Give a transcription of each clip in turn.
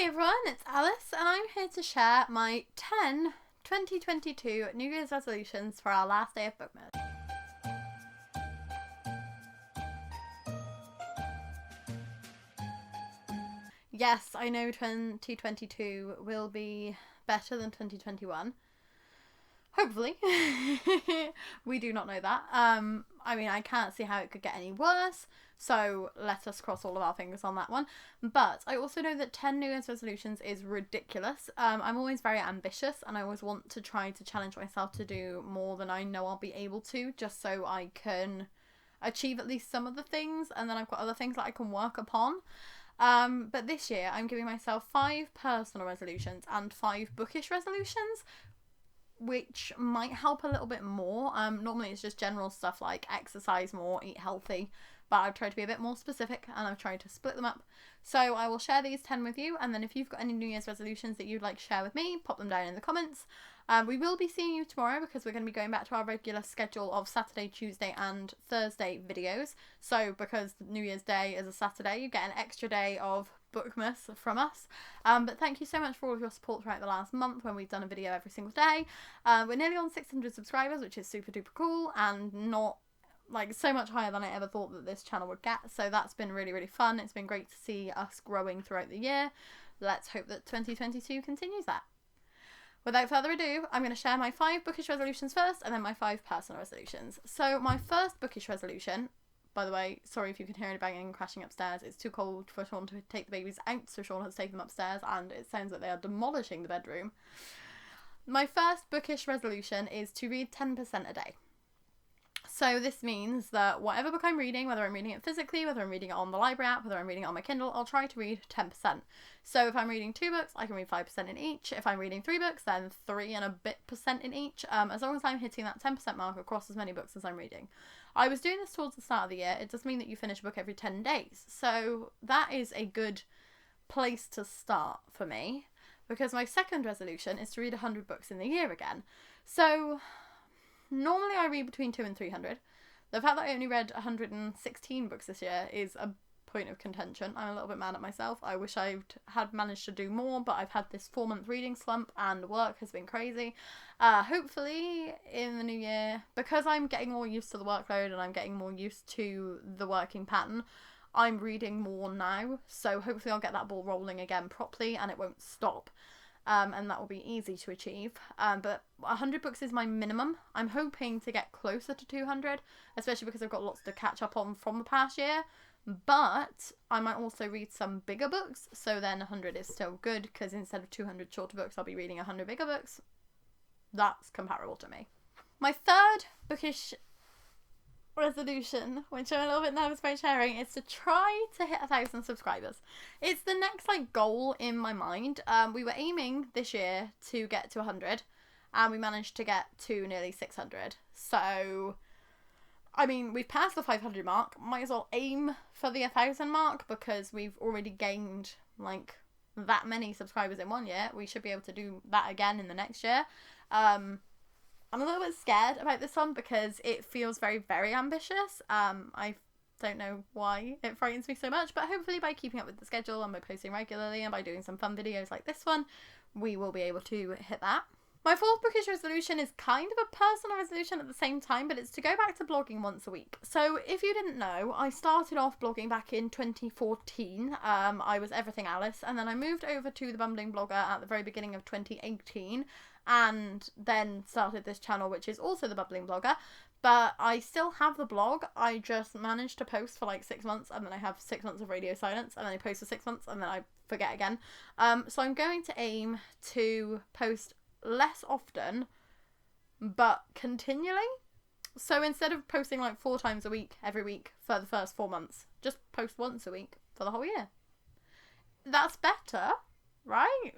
Hey everyone, it's Alice and I'm here to share my 10 2022 New Year's resolutions for our last day of Bookmas. Yes, I know 2022 will be better than 2021. Hopefully. We do not know that. I mean, I can't see how it could get any worse, so let us cross all of our fingers on that one. But I also know that 10 New Year's resolutions is ridiculous. I'm always very ambitious and I always want to try to challenge myself to do more than I know I'll be able to, just so I can achieve at least some of the things, and then I've got other things that I can work upon. But this year I'm giving myself 5 personal resolutions and 5 bookish resolutions, which might help a little bit more. Normally it's just general stuff like exercise more, eat healthy, but I've tried to be a bit more specific and I've tried to split them up. So I will share these 10 with you, and then if you've got any New Year's resolutions that you'd like to share with me, pop them down in the comments. We will be seeing you tomorrow because we're going to be going back to our regular schedule of Saturday, Tuesday and Thursday videos. So because New Year's Day is a Saturday, you get an extra day of Bookmas from us. But thank you so much for all of your support throughout the last month when we've done a video every single day. We're nearly on 600 subscribers, which is super duper cool and not like so much higher than I ever thought that this channel would get. So that's been really, really fun. It's been great to see us growing throughout the year. Let's hope that 2022 continues that. Without further ado, I'm going to share my 5 bookish resolutions first and then my 5 personal resolutions. So my first bookish resolution, by the way, sorry if you can hear any banging and crashing upstairs, it's too cold for Sean to take the babies out, so Sean has taken them upstairs and it sounds like they are demolishing the bedroom. My first bookish resolution is to read 10% a day. So this means that whatever book I'm reading, whether I'm reading it physically, whether I'm reading it on the library app, whether I'm reading it on my Kindle, I'll try to read 10%. So if I'm reading 2 books, I can read 5% in each. If I'm reading 3 books, then 3 and a bit % in each, as long as I'm hitting that 10% mark across as many books as I'm reading. I was doing this towards the start of the year. It does mean that you finish a book every 10 days. So that is a good place to start for me, because my second resolution is to read 100 books in the year again. So normally I read between 2 and 300. The fact that I only read 116 books this year is a point of contention. I'm a little bit mad at myself. I wish I had managed to do more, but I've had this 4-month reading slump and work has been crazy. Hopefully in the new year, because I'm getting more used to the workload and I'm getting more used to the working pattern, I'm reading more now. So hopefully I'll get that ball rolling again properly and it won't stop. And that will be easy to achieve. But 100 books is my minimum. I'm hoping to get closer to 200, especially because I've got lots to catch up on from the past year. But I might also read some bigger books, so then 100 is still good, because instead of 200 shorter books, I'll be reading 100 bigger books. That's comparable to me. My third bookish resolution, which I'm a little bit nervous about sharing, is to try to hit 1,000 subscribers. It's the next goal in my mind. We were aiming this year to get to 100 and we managed to get to nearly 600. So I mean, we've passed the 500 mark. Might as well aim for the 1,000 mark, because we've already gained like that many subscribers in 1 year. We should be able to do that again in the next year. I'm a little bit scared about this one because it feels very, very ambitious. I don't know why it frightens me so much, but hopefully by keeping up with the schedule and by posting regularly and by doing some fun videos like this one, we will be able to hit that. My fourth bookish resolution is kind of a personal resolution at the same time, but it's to go back to blogging once a week. So if you didn't know, I started off blogging back in 2014. I was Everything Alice, and then I moved over to the Bumbling blogger at the very beginning of 2018, and then started this channel, which is also the Bumbling blogger. But I still have the blog. I just managed to post for like 6 months, and then I have 6 months of radio silence, and then I post for 6 months, and then I forget again. So I'm going to aim to post less often but continually. So instead of posting like 4 times a week every week for the first 4 months, just post once a week for the whole year. That's better, right?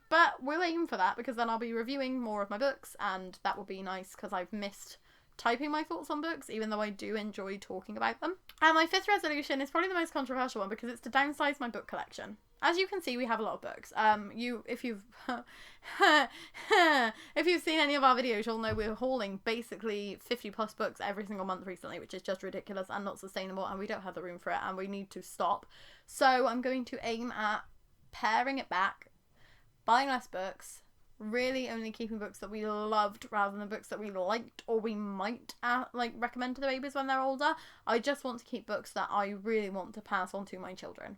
But we'll aim for that, because then I'll be reviewing more of my books, and that will be nice because I've missed typing my thoughts on books, even though I do enjoy talking about them. And my fifth resolution is probably the most controversial one, because it's to downsize my book collection. As you can see, we have a lot of books. If you've seen any of our videos, you'll know we're hauling basically 50 plus books every single month recently, which is just ridiculous and not sustainable, and we don't have the room for it, and we need to stop. So I'm going to aim at paring it back, buying less books, really only keeping books that we loved rather than books that we liked or we might recommend to the babies when they're older. I just want to keep books that I really want to pass on to my children,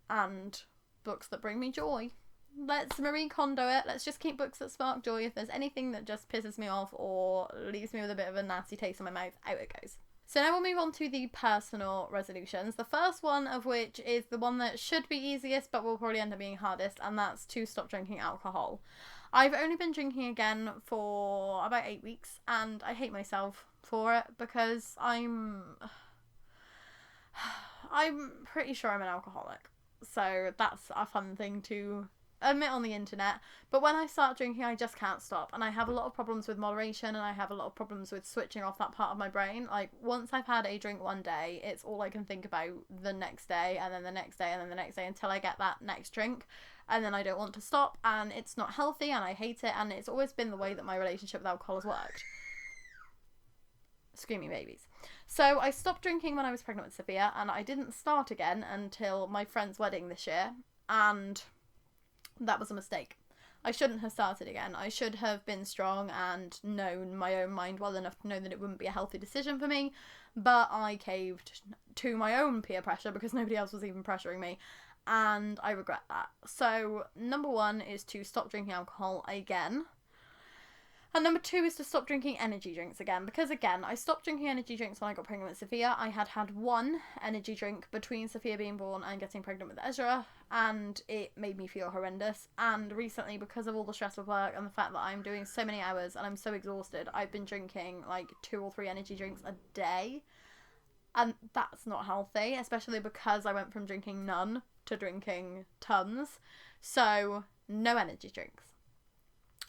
and books that bring me joy. Let's Marie Kondo it. Let's just keep books that spark joy. If there's anything that just pisses me off or leaves me with a bit of a nasty taste in my mouth, out it goes. So now we'll move on to the personal resolutions. The first one of which is the one that should be easiest but will probably end up being hardest, and that's to stop drinking alcohol. I've only been drinking again for about 8 weeks, and I hate myself for it because I'm pretty sure I'm an alcoholic. So that's a fun thing to admit on the internet. But when I start drinking, I just can't stop, and I have a lot of problems with moderation, and I have a lot of problems with switching off that part of my brain. Like, once I've had a drink one day, it's all I can think about the next day, and then the next day, and then the next day, until I get that next drink, and then I don't want to stop, and it's not healthy, and I hate it, and it's always been the way that my relationship with alcohol has worked. Screaming babies. So I stopped drinking when I was pregnant with Sophia, and I didn't start again until my friend's wedding this year, and that was a mistake. I shouldn't have started again. I should have been strong and known my own mind well enough to know that it wouldn't be a healthy decision for me, but I caved to my own peer pressure because nobody else was even pressuring me, and I regret that. So number 1 is to stop drinking alcohol again. And number 2 is to stop drinking energy drinks again, because again, I stopped drinking energy drinks when I got pregnant with Sophia. I had one energy drink between Sophia being born and getting pregnant with Ezra, and it made me feel horrendous. And recently, because of all the stress of work and the fact that I'm doing so many hours and I'm so exhausted, I've been drinking like 2 or 3 energy drinks a day, and that's not healthy, especially because I went from drinking none to drinking tons. So no energy drinks.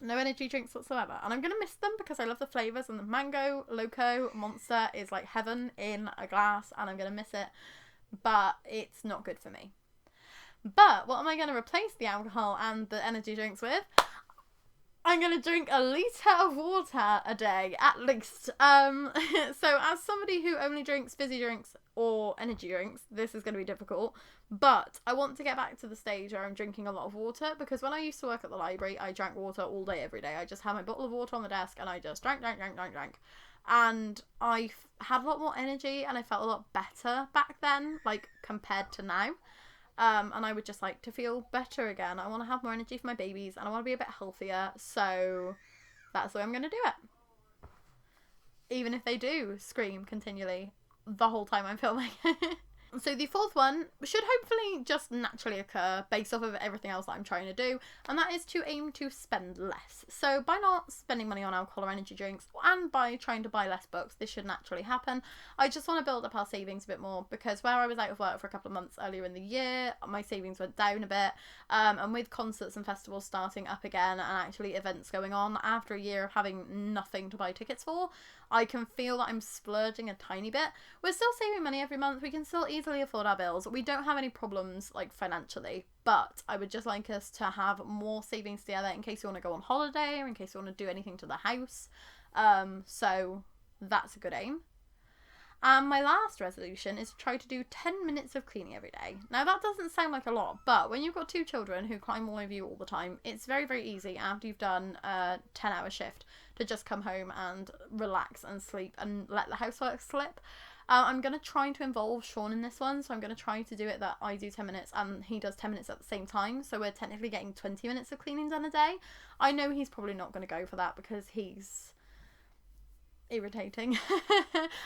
No energy drinks whatsoever. And I'm going to miss them because I love the flavours, and the mango loco monster is like heaven in a glass, and I'm going to miss it. But it's not good for me. But what am I going to replace the alcohol and the energy drinks with? I'm going to drink a litre of water a day, at least. So as somebody who only drinks fizzy drinks or energy drinks, this is going to be difficult. But I want to get back to the stage where I'm drinking a lot of water, because when I used to work at the library, I drank water all day, every day. I just had my bottle of water on the desk, and I just drank. And I had a lot more energy, and I felt a lot better back then, like, compared to now. And I would just like to feel better again. I want to have more energy for my babies, and I want to be a bit healthier, so that's the way I'm going to do it. Even if they do scream continually the whole time I'm filming. So the 4th one should hopefully just naturally occur based off of everything else that I'm trying to do, and that is to aim to spend less. So by not spending money on alcohol or energy drinks, and by trying to buy less books, this should naturally happen. I just want to build up our savings a bit more, because where I was out of work for a couple of months earlier in the year, my savings went down a bit, and with concerts and festivals starting up again, and actually events going on, after a year of having nothing to buy tickets for, I can feel that I'm splurging a tiny bit. We're still saving money every month. We can still easily afford our bills. We don't have any problems, like, financially. But I would just like us to have more savings together in case you want to go on holiday, or in case you want to do anything to the house. So that's a good aim. And my last resolution is to try to do 10 minutes of cleaning every day. Now, that doesn't sound like a lot, but when you've got 2 children who climb all over you all the time, it's very, very easy after you've done a 10-hour shift to just come home and relax and sleep and let the housework slip. I'm going to try to involve Sean in this one, so I'm going to try to do it that I do 10 minutes and he does 10 minutes at the same time, so we're technically getting 20 minutes of cleaning done a day. I know he's probably not going to go for that because he's irritating.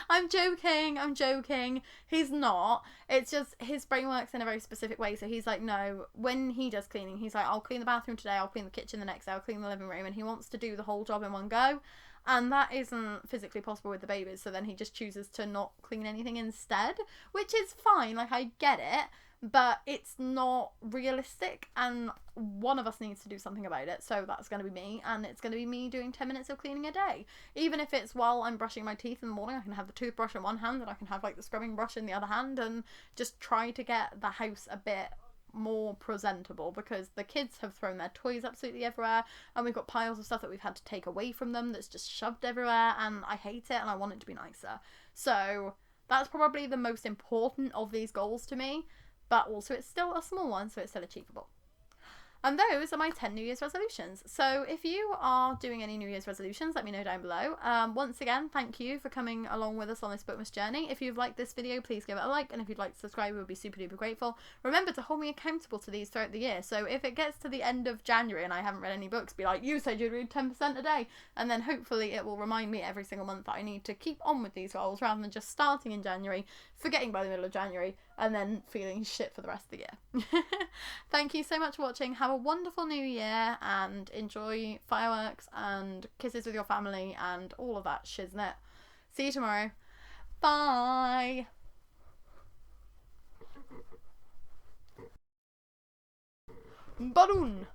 I'm joking. He's not. It's just his brain works in a very specific way. So he's like, no, when he does cleaning, he's like, I'll clean the bathroom today, I'll clean the kitchen the next day, I'll clean the living room, and he wants to do the whole job in one go. And that isn't physically possible with the babies, so then he just chooses to not clean anything instead, which is fine, like, I get it, but it's not realistic, and one of us needs to do something about it, so that's going to be me, and it's going to be me doing 10 minutes of cleaning a day. Even if it's while I'm brushing my teeth in the morning, I can have the toothbrush in one hand, and I can have, like, the scrubbing brush in the other hand, and just try to get the house a bit more presentable, because the kids have thrown their toys absolutely everywhere, and we've got piles of stuff that we've had to take away from them that's just shoved everywhere, and I hate it, and I want it to be nicer. So that's probably the most important of these goals to me, but also it's still a small one, so it's still achievable. And those are my 10 New Year's resolutions. So if you are doing any New Year's resolutions, let me know down below. Once again, thank you for coming along with us on this Bookmas journey. If you've liked this video, please give it a like. And if you'd like to subscribe, we would be super duper grateful. Remember to hold me accountable to these throughout the year. So if it gets to the end of January and I haven't read any books, be like, you said you'd read 10% a day. And then hopefully it will remind me every single month that I need to keep on with these goals rather than just starting in January, forgetting by the middle of January, and then feeling shit for the rest of the year. Thank you so much for watching. Have a wonderful new year and enjoy fireworks and kisses with your family and all of that shiznit. See you tomorrow. Bye. Balloon.